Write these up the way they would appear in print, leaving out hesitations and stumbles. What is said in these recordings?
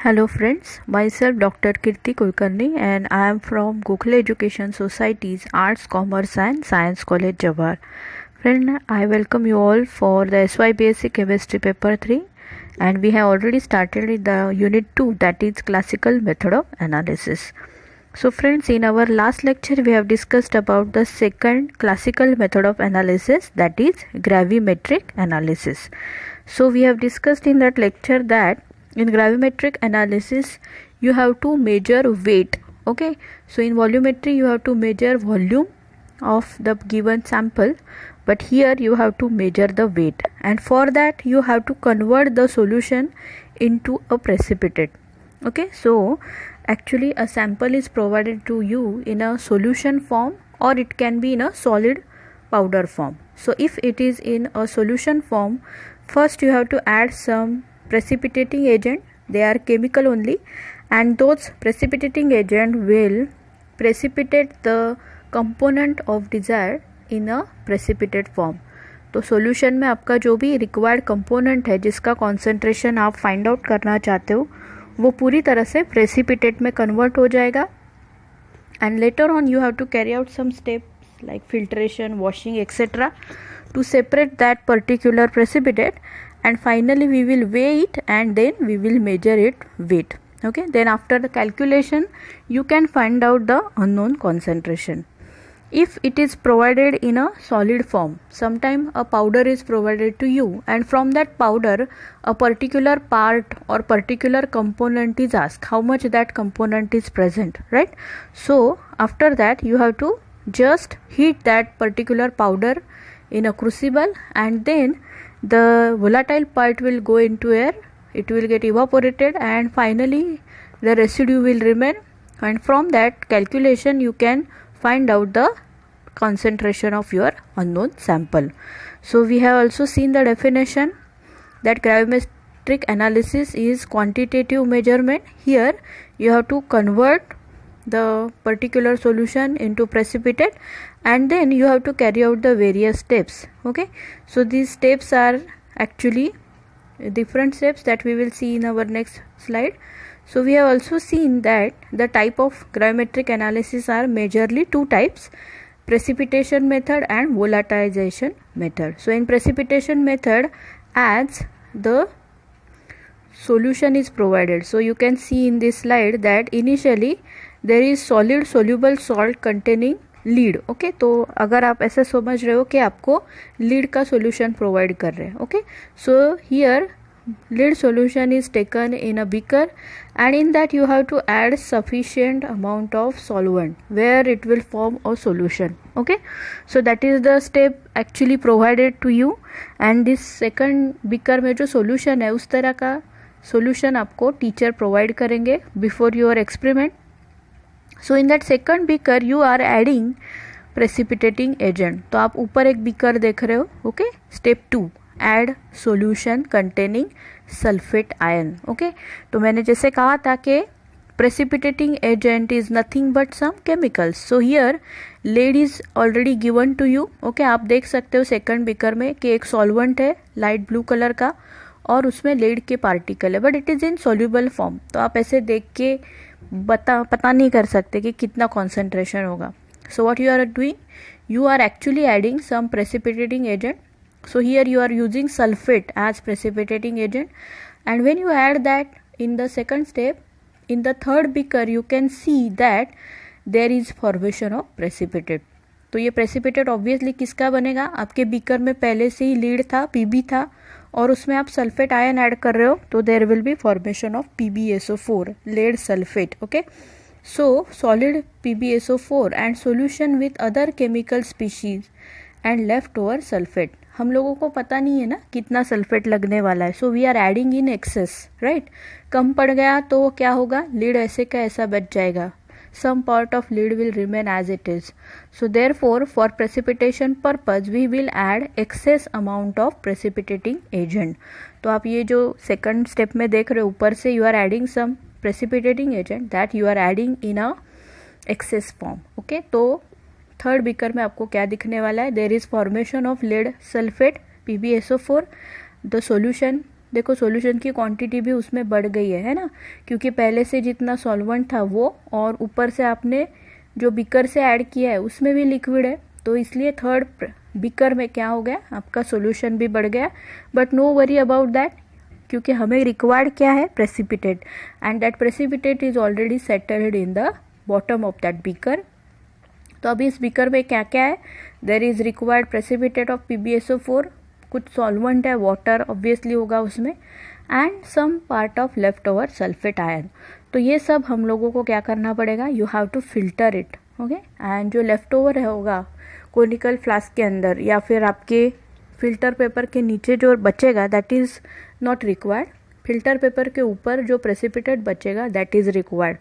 Hello friends, myself Dr. Kirti Kulkarni and I am from Gokhale Education Society's Arts, Commerce and Science College, Jawahar. Friend, I welcome you all for the SYBSc Chemistry Paper 3 and we have already started with the Unit 2, that is Classical Method of Analysis. So friends, in our last lecture we have discussed about the second classical method of analysis, that is gravimetric analysis. So we have discussed in that lecture that in gravimetric analysis you have to measure weight. Okay, so in volumetry you have to measure volume of the given sample, but here you have to measure the weight, and for that you have to convert the solution into a precipitate. Okay, so actually a sample is provided to you in a solution form or it can be in a solid powder form. So if it is in a solution form, first you have to add some precipitating agent. They are chemical only, and those precipitating agent will precipitate the component of desired in a precipitate form. तो solution में आपका जो भी required component है जिसका concentration आप find out करना चाहते हो वो पूरी तरह से प्रेसिपिटेट में कन्वर्ट हो जाएगा, and later on you have to carry out some steps like filtration, washing etcetera to separate that particular precipitate, and finally we will weigh it and then we will measure it weight. Okay, then after the calculation you can find out the unknown concentration. If it is provided in a solid form, sometime a powder is provided to you and from that powder a particular part or particular component is asked, how much that component is present, right? So after that you have to just heat that particular powder in a crucible, and then the volatile part will go into air, it will get evaporated, and finally the residue will remain, and from that calculation you can find out the concentration of your unknown sample. So we have also seen the definition that gravimetric analysis is quantitative measurement. Here you have to convert the particular solution into precipitate and then you have to carry out the various steps. Okay, so these steps are actually different steps that we will see in our next slide. So we have also seen that the type of gravimetric analysis are majorly two types: precipitation method and volatilization method. So in precipitation method, as the solution is provided, so you can see in this slide that initially there is solid soluble salt containing lead. Okay, तो अगर आप ऐसा समझ रहे हो कि आपको lead का सॉल्यूशन प्रोवाइड कर रहे हैं. Okay, so here lead solution is taken in a beaker and in that you have to add sufficient amount of solvent where it will form a solution. Okay, so that is the step actually provided to you, and this second beaker में जो solution है उस तरह का solution आपको teacher provide करेंगे before your experiment. So in that second beaker you are adding precipitating agent. तो आप ऊपर एक beaker देख रहे हो. Okay, step 2, add solution containing sulfate ion. Okay, तो मैंने जैसे कहा था कि precipitating agent is nothing but some chemicals. So here lead is already given to you. Okay, आप देख सकते हो second beaker में कि एक solvent है light blue color का और उसमें lead के particle है, but it is in soluble form. तो आप ऐसे देख के पता नहीं कर सकते कि कितना concentration होगा. So what you are doing, you are actually adding some precipitating agent. So here you are using sulfate as precipitating agent, and when you add that in the second step, in the third beaker you can see that there is formation of precipitate. तो ये precipitate obviously किसका बनेगा, आपके beaker में पहले से ही lead था, Pb था, और उसमें आप सल्फेट आयन ऐड कर रहे हो तो there will be formation of PbSO4, lead sulphate. Okay, so solid PbSO4 and solution with other chemical species and left over sulphate. हम लोगों को पता नहीं है ना कितना सल्फेट लगने वाला है, so we are adding in excess, right. कम पड़ गया तो क्या होगा, लीड ऐसे का ऐसा बच जाएगा. Some part of lead will remain as it is. So therefore for precipitation purpose we will add excess amount of precipitating agent. तो आप ये जो second step में देख रहे हो ऊपर से you are adding some precipitating agent that you are adding in a excess form. Okay, तो third beaker में आपको क्या दिखने वाला है, there is formation of lead sulfate PbSO4. The solution देखो सॉल्यूशन की क्वांटिटी भी उसमें बढ़ गई है ना, क्योंकि पहले से जितना सॉल्वेंट था वो और ऊपर से आपने जो बीकर से ऐड किया है उसमें भी लिक्विड है, तो इसलिए थर्ड बीकर में क्या हो गया, आपका सॉल्यूशन भी बढ़ गया. But no worry about that, क्योंकि हमें रिक्वायर्ड क्या है, precipitate, and that precipitate is already settled in the bottom of that beaker. तो अभी इस बीकर में क्या क्या है, there is required precipitate of PbSO4, कुछ सॉल्वेंट है, वाटर ऑब्वियसली होगा उसमें, and some part of left over sulphate ion. तो ये सब हम लोगों को क्या करना पड़ेगा, you have to filter it. Okay, and जो लेफ्ट ओवर होगा कोनिकल फ्लास्क के अंदर या फिर आपके फिल्टर पेपर के नीचे जो बचेगा, that is not required. Filter paper के ऊपर जो प्रेसिपिटेट बचेगा, that is required.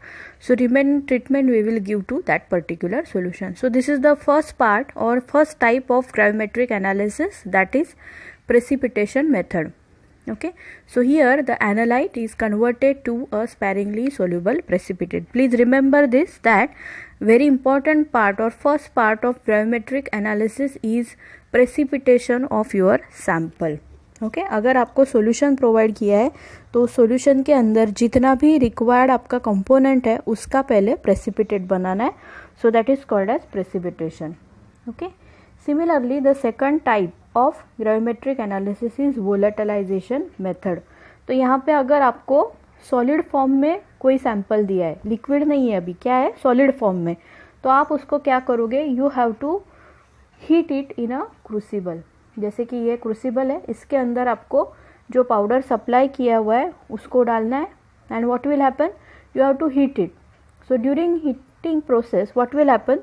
So remaining treatment we will give to that particular solution. So this is the first part और first type of gravimetric analysis, that is precipitation method. Okay, so here the analyte is converted to a sparingly soluble precipitate. Please remember this, that very important part or first part of gravimetric analysis is precipitation of your sample. Okay अगर आपको solution provide किया है तो solution के अंदर जितना भी required आपका कंपोनेंट है उसका पहले प्रेसिपिटेट बनाना है. So that is called as precipitation. Okay, similarly the second type of gravimetric analysis is volatilization method. तो यहाँ पे अगर आपको सॉलिड फॉर्म में कोई सैंपल दिया है, लिक्विड नहीं है, अभी क्या है, सॉलिड फॉर्म में, तो आप उसको क्या करोगे, you have to heat it in a crucible. जैसे कि ये क्रूसिबल है, इसके अंदर आपको जो पाउडर सप्लाई किया हुआ है उसको डालना है, and what will happen, you have to heat it. So during heating process what will happen,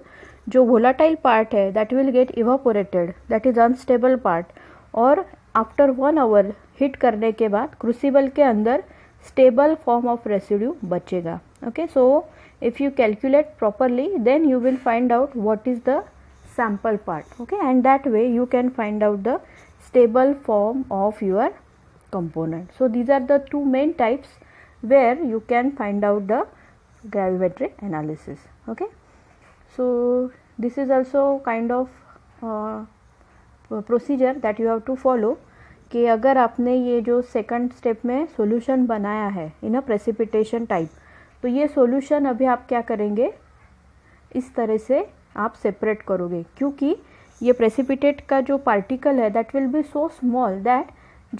जो वोलाटाइल पार्ट है that will get evaporated, that is unstable part, और आफ्टर 1 आवर हीट करने के बाद क्रूसिबल के अंदर स्टेबल फॉर्म ऑफ रेसिड्यू बचेगा. Okay, so if you calculate properly then you will find out what is the sample part. Okay, and that way you can find out the stable form of your component. So these are the two main types where you can find out the gravimetric analysis. Okay, so this is also kind of procedure that you have to follow, कि अगर आपने ये जो second step में solution बनाया है इन अ precipitation type, तो ये सॉल्यूशन अभी आप क्या करेंगे, इस तरह से आप सेपरेट करोगे, क्योंकि ये प्रेसिपिटेट का जो पार्टिकल है that will be so small that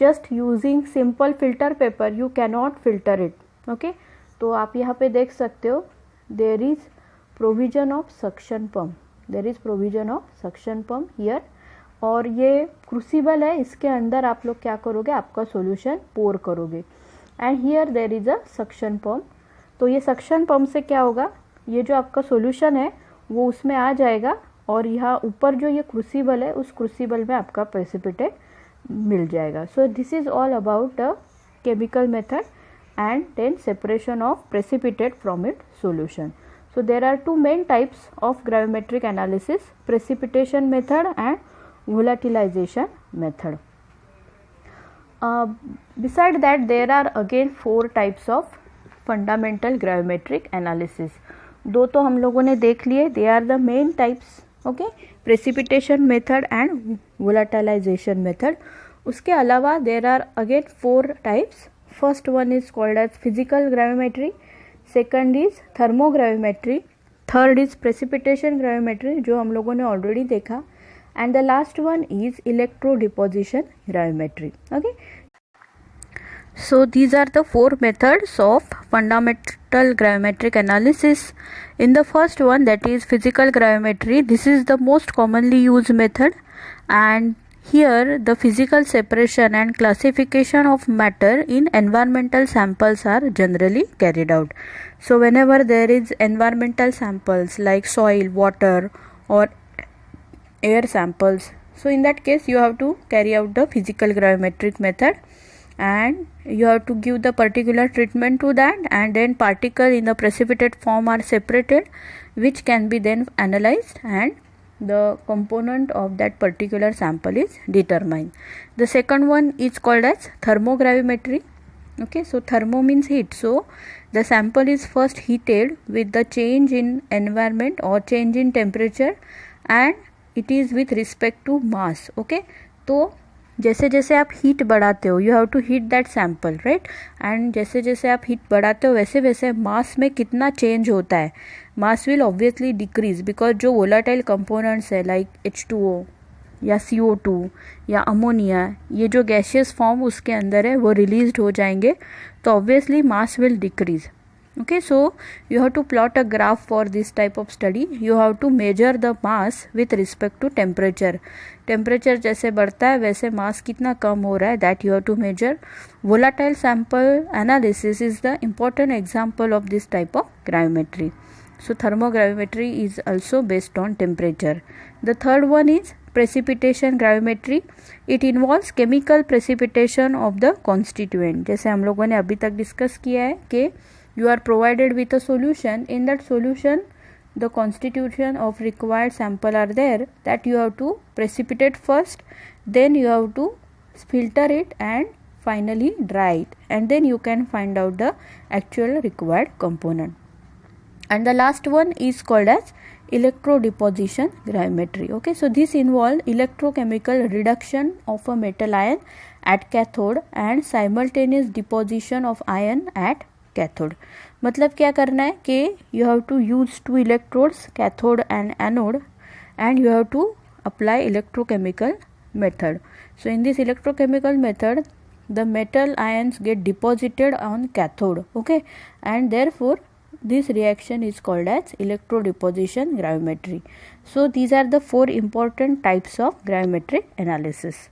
just using simple filter paper you cannot filter it. Okay, तो आप यहाँ पे देख सकते हो there is provision of suction pump, there is provision of suction pump here, और ये क्रूसिबल है, इसके अंदर आप लोग क्या करोगे, आपका सॉल्यूशन पोर करोगे, and here there is a suction pump. तो ये सक्शन पम्प से क्या होगा, ये जो आपका सॉल्यूशन है वो उसमें आ जाएगा, और यहाँ ऊपर जो ये क्रूसिबल है उस क्रूसिबल में आपका प्रेसिपिटेट मिल जाएगा. So this is all about the chemical method and then separation of precipitate from it solution. So there are two main types of gravimetric analysis, precipitation method and volatilization method. Beside that there are again 4 types of fundamental gravimetric analysis. दो तो हम लोगों ने देख लिए, they are the main types. Okay, precipitation method and volatilization method. उसके अलावा there are again 4 types. First one is called as physical gravimetry, second is thermogravimetry, third is precipitation gravimetry जो हम लोगों ने already देखा, and the last one is electrodeposition gravimetry. Okay, so these are the 4 methods of fundamental gravimetric analysis. In the first one, that is physical gravimetry, this is the most commonly used method, and here the physical separation and classification of matter in environmental samples are generally carried out. So whenever there is environmental samples like soil, water or air samples, so in that case you have to carry out the physical gravimetric method, and you have to give the particular treatment to that, and then particles in the precipitate form are separated, which can be then analyzed, and the component of that particular sample is determined. The second one is called as thermogravimetry. Okay, so thermo means heat, so the sample is first heated with the change in environment or change in temperature, and it is with respect to mass. Okay, तो जैसे जैसे आप heat बढ़ाते हो, you have to heat that sample, right, and जैसे जैसे आप heat बढ़ाते हो वैसे वैसे मास में कितना चेंज होता है, mass will obviously decrease, because जो वोलाटाइल कंपोनेंट्स है लाइक H2O या CO2 या अमोनिया, ये जो गैशियस फॉर्म उसके अंदर है वो रिलीज हो जाएंगे, तो obviously mass will decrease. Okay, so you have to plot a graph for this type of study. You have to measure the mass with respect to temperature. Temperature जैसे बढ़ता है वैसे mass कितना कम हो रहा है, that you have to measure. Volatile sample analysis is the important example of this type of gravimetry. So thermogravimetry is also based on temperature. The third one is precipitation gravimetry. It involves chemical precipitation of the constituent. जैसे हम लोगों ने अभी तक discuss किया है कि you are provided with a solution. In that solution, the constitution of required sample are there, that you have to precipitate first, then you have to filter it and finally dry it, and then you can find out the actual required component. And the last one is called as electrodeposition gravimetry. Okay, so this involves electrochemical reduction of a metal ion at cathode and simultaneous deposition of ion at cathode. मतलब क्या करना है कि you have to use two electrodes, cathode and anode, and you have to apply electrochemical method. So in this electrochemical method the metal ions get deposited on cathode. Okay, and therefore this reaction is called as electrodeposition gravimetry. So these are the 4 important types of gravimetric analysis.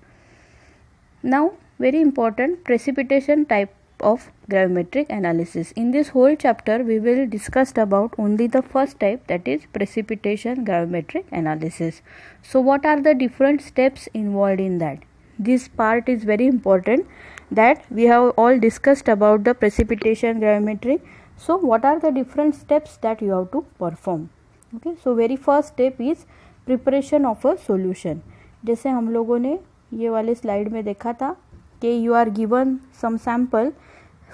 Now very important, precipitation type of gravimetric analysis. In this whole chapter we will discuss about only the first type, that is precipitation gravimetric analysis. So what are the different steps involved in that? This part is very important, that we have all discussed about the precipitation gravimetry. So what are the different steps that you have to perform? Okay, so very first step is preparation of a solution. जैसे हम लोगों ने ये वाले slide में देखा था कि you are given some sample,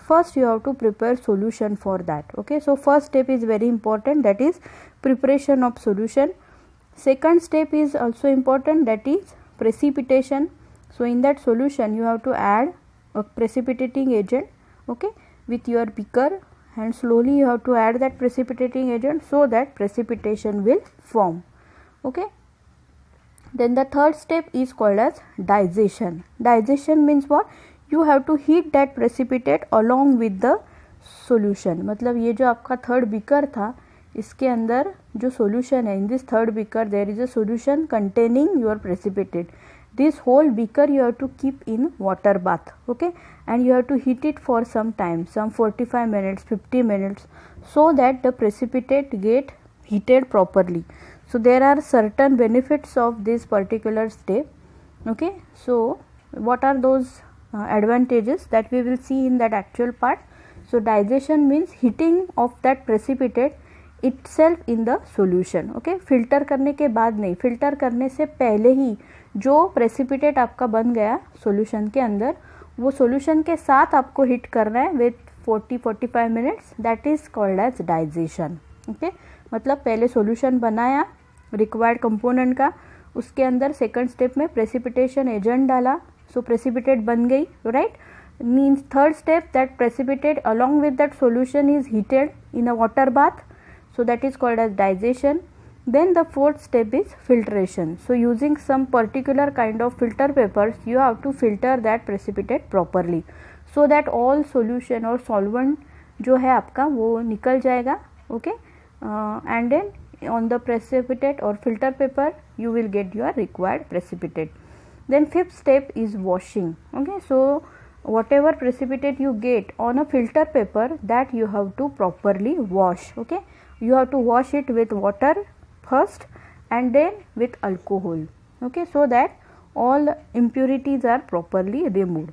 first you have to prepare solution for that. Okay, so first step is very important, that is preparation of solution. Second step is also important, that is precipitation. So in that solution you have to add a precipitating agent, okay, with your beaker, and slowly you have to add that precipitating agent so that precipitation will form. Okay, then the third step is called as digestion. Digestion means what? You have to heat that precipitate along with the solution. मतलब ये जो आपका third beaker था, इसके अंदर जो solution है, in this third beaker there is a solution containing your precipitate. This whole beaker you have to keep in water bath, okay, and you have to heat it for some time, some 45 minutes, 50 minutes, so that the precipitate get heated properly. So there are certain benefits of this particular step. Okay, so what are those advantages that we will see in that actual part? So digestion means heating of that precipitate itself in the solution. Okay, filter करने के बाद नहीं, filter करने से पहले ही जो precipitate आपका बन गया solution के अंदर, वो solution के साथ आपको heat करना है with 40-45 minutes, that is called as digestion. Okay, मतलब पहले solution बनाया required component का, उसके अंदर second step में precipitation agent डाला, so precipitate बन गई, right? Means third step, that precipitate along with that solution is heated in a water bath, so that is called as digestion. Then the fourth step is filtration. So using some particular kind of filter papers, you have to filter that precipitate properly, so that all solution or solvent जो है आपका वो निकल जाएगा. Okay, and then on the precipitate or filter paper you will get your required precipitate. Then fifth step is washing. Okay, so whatever precipitate you get on a filter paper, that you have to properly wash. Okay, you have to wash it with water first and then with alcohol. Okay, so that all impurities are properly removed.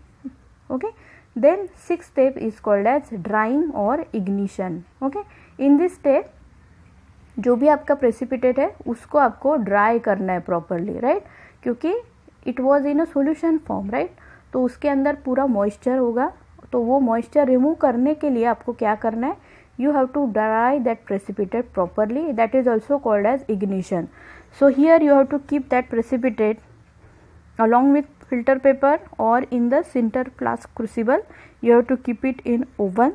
Okay, then sixth step is called as drying or ignition. Okay, in this step जो भी आपका precipitate है उसको आपको dry करना है properly, right? क्योंकि it was in a solution form, right? तो उसके अंदर पूरा moisture होगा, तो वो moisture remove करने के लिए आपको क्या करना है? You have to dry that precipitate properly. That is also called as ignition. So here you have to keep that precipitate along with filter paper or in the sinter flask crucible. You have to keep it in oven,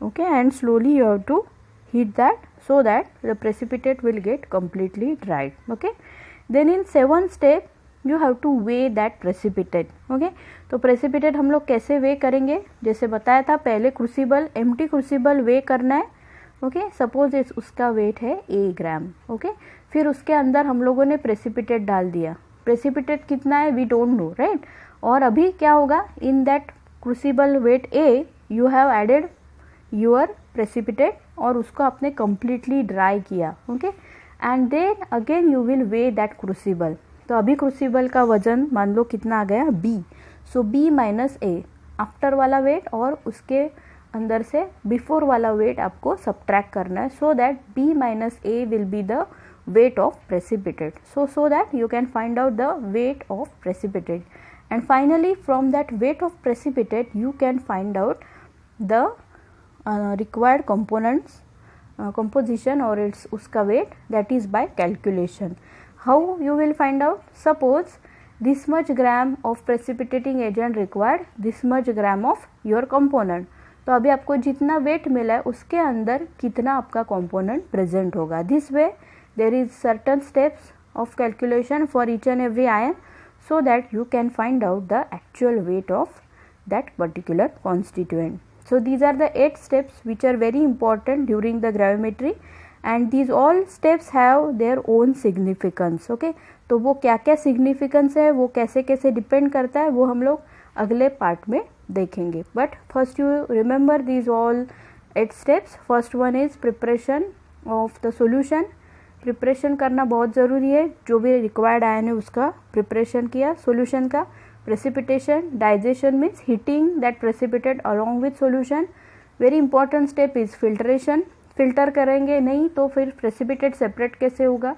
okay, and slowly you have to heat that so that the precipitate will get completely dried, okay. Then in 7th step you have to weigh that precipitate, okay. तो precipitate हम लोग कैसे weigh करेंगे, जैसे बताया था पहले crucible, empty crucible weigh करना है, ओके. सपोज उसका वेट है A ग्राम, ओके. फिर उसके अंदर हम लोगों ने प्रेसिपिटेट डाल दिया. प्रेसिपिटेट कितना है वी डोंट नो, राइट. और अभी क्या होगा, in that crucible weight A you have added your precipitate और उसको आपने कम्प्लीटली ड्राई किया, okay. And then again you will weigh that crucible. तो अभी क्रूसिबल का वजन मान लो कितना आ गया B. So B minus A after वाला वेट और उसके अंदर से बिफोर वाला वेट आपको सब्ट्रैक्ट करना है, so that B minus A will be the weight of precipitate. So that you can find out the weight of precipitate, and finally from that weight of precipitate you can find out the required components composition or its uska weight, that is by calculation. How you will find out? Suppose this much gram of precipitating agent required, this much gram of your component. तो अभी आपको जितना wait मिला है उसके अंदर कितना आपका component present होगा. This way there is certain steps of calculation for each and every ion, so that you can find out the actual weight of that particular constituent. So these are the 8 steps which are very important during the gravimetry, and these all steps have their own significance, okay. तो वो क्या क्या significance है, वो कैसे कैसे depend करता है, वो हम लोग अगले पार्ट में देखेंगे. But first you remember these all 8 steps. First one is preparation of the solution. Preparation करना बहुत ज़रूरी है, जो भी रिक्वायर्ड आयन है उसका प्रिपरेशन किया सॉल्यूशन का. Precipitation, digestion means heating that precipitate along with solution. Very important step is filtration. Filter करेंगे नहीं तो फिर प्रेसिपिटेट सेपरेट कैसे होगा,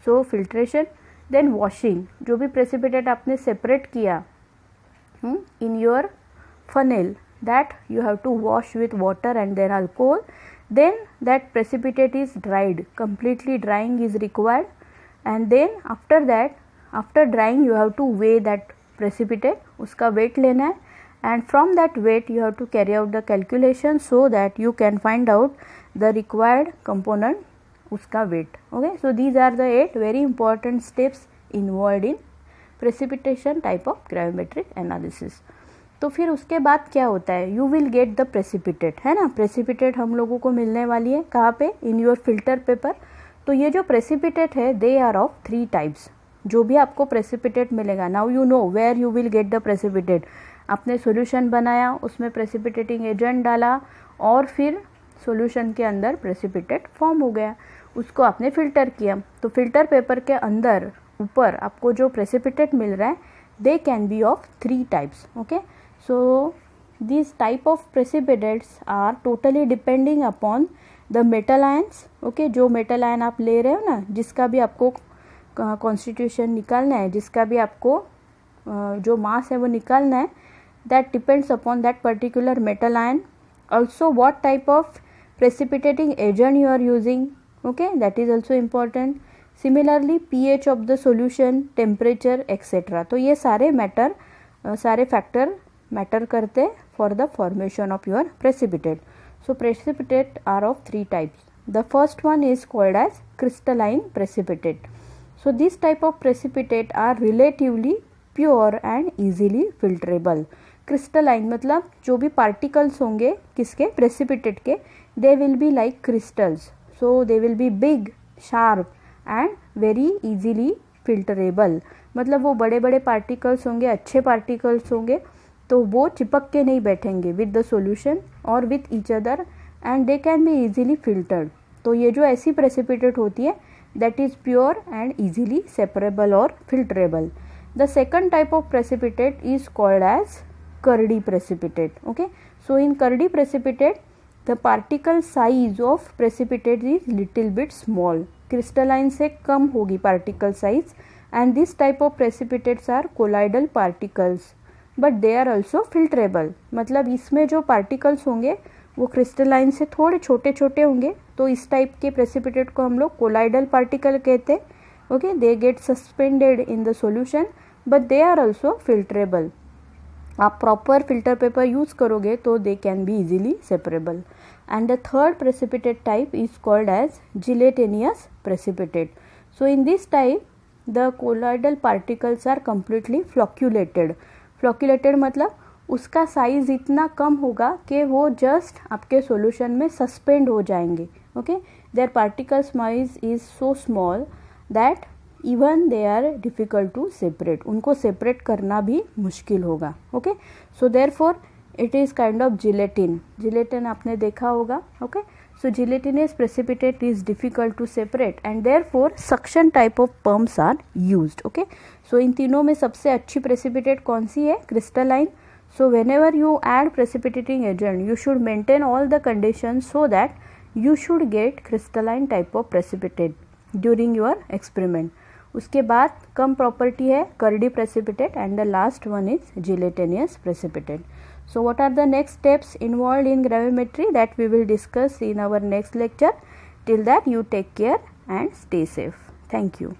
सो फिल्ट्रेशन. देन वॉशिंग, जो भी प्रेसिपिटेट आपने सेपरेट किया in your funnel, that you have to wash with water and then alcohol. Then that precipitate is dried, completely drying is required, and then after that, after drying you have to weigh that precipitate, उसका weight लेना है, and from that weight you have to carry out the calculation so that you can find out the required component, उसका weight, okay. So these are the 8 very important steps involved in precipitation type of gravimetric analysis. तो फिर उसके बाद क्या होता है, you will get the precipitate, है ना. प्रेसिपिटेट हम लोगों को मिलने वाली है कहाँ पे, इन योर फिल्टर पेपर. तो ये जो प्रेसिपिटेट है दे आर ऑफ 3 टाइप्स. जो भी आपको प्रेसिपिटेट मिलेगा, now you know where you will get the precipitate. आपने सॉल्यूशन बनाया, उसमें प्रेसिपिटेटिंग एजेंट डाला और फिर सॉल्यूशन के अंदर प्रेसिपिटेट फॉर्म हो गया, उसको आपने फिल्टर किया. तो फिल्टर पेपर के अंदर ऊपर आपको जो प्रेसिपिटेट मिल रहा है दे can B of 3 types, okay. So these type of precipitates are totally depending upon the metal ions, okay. जो metal ion आप ले रहे हो ना, जिसका भी आपको constitution निकालना है, जिसका भी आपको जो मास है वो निकालना है, that depends upon that particular metal ion. Also what type of precipitating agent you are using, okay, that is also important. Similarly pH of the solution, temperature etc. तो ये सारे factor मैटर करते for the formation of your precipitate. So precipitate are of 3 types. The first one is called as crystalline precipitate. So this type of precipitate are relatively pure and easily filtrable. Crystalline मतलब जो भी particles होंगे किसके, precipitate के, they will be like crystals. So they will be big, sharp and very easily filterable. मतलब वो बड़े बड़े पार्टिकल्स होंगे, अच्छे पार्टिकल्स होंगे, तो वो चिपक के नहीं बैठेंगे विद द सॉल्यूशन और with each other, and they can be easily filtered. तो ये जो ऐसी प्रेसिपिटेट होती है that is pure and easily separable और filterable. The second type of precipitate is called as curdy precipitate, okay. So in curdy precipitate the particle size of precipitate is little bit small. Crystalline से कम होगी particle size, and this type of precipitates are colloidal particles, but they are also filtrable. मतलब इसमें जो particles होंगे वो crystalline से थोड़े छोटे छोटे होंगे, तो इस टाइप के प्रेसिपिटेट को हम लोग कोलाइडल पार्टिकल कहते हैं, okay. They get suspended in the solution but they are also filterable. आप प्रॉपर फिल्टर पेपर यूज़ करोगे तो दे can be easily separable. And the third precipitate type is called as gelatinous precipitate. So in this type the colloidal particles are completely flocculated. Flocculated मतलब उसका size इतना कम होगा कि वो just आपके solution में सस्पेंड हो जाएंगे. Okay, their particle size is so small that even they are difficult to separate. उनको सेपरेट करना भी मुश्किल होगा. Okay, so therefore it is kind of gelatin. Gelatin आपने देखा होगा. Okay, so gelatinous precipitate is difficult to separate and therefore suction type of pumps are used. Okay, so इन तीनों में सबसे अच्छी प्रेसिपिटेट कौन सी है? Crystalline. So whenever you add precipitating agent, you should maintain all the conditions so that you should get crystalline type of precipitate during your experiment. उसके बाद कम property है curdy precipitate and the last one is gelatinous precipitate. So what are the next steps involved in gravimetry that we will discuss in our next lecture. Till that you take care and stay safe. Thank you.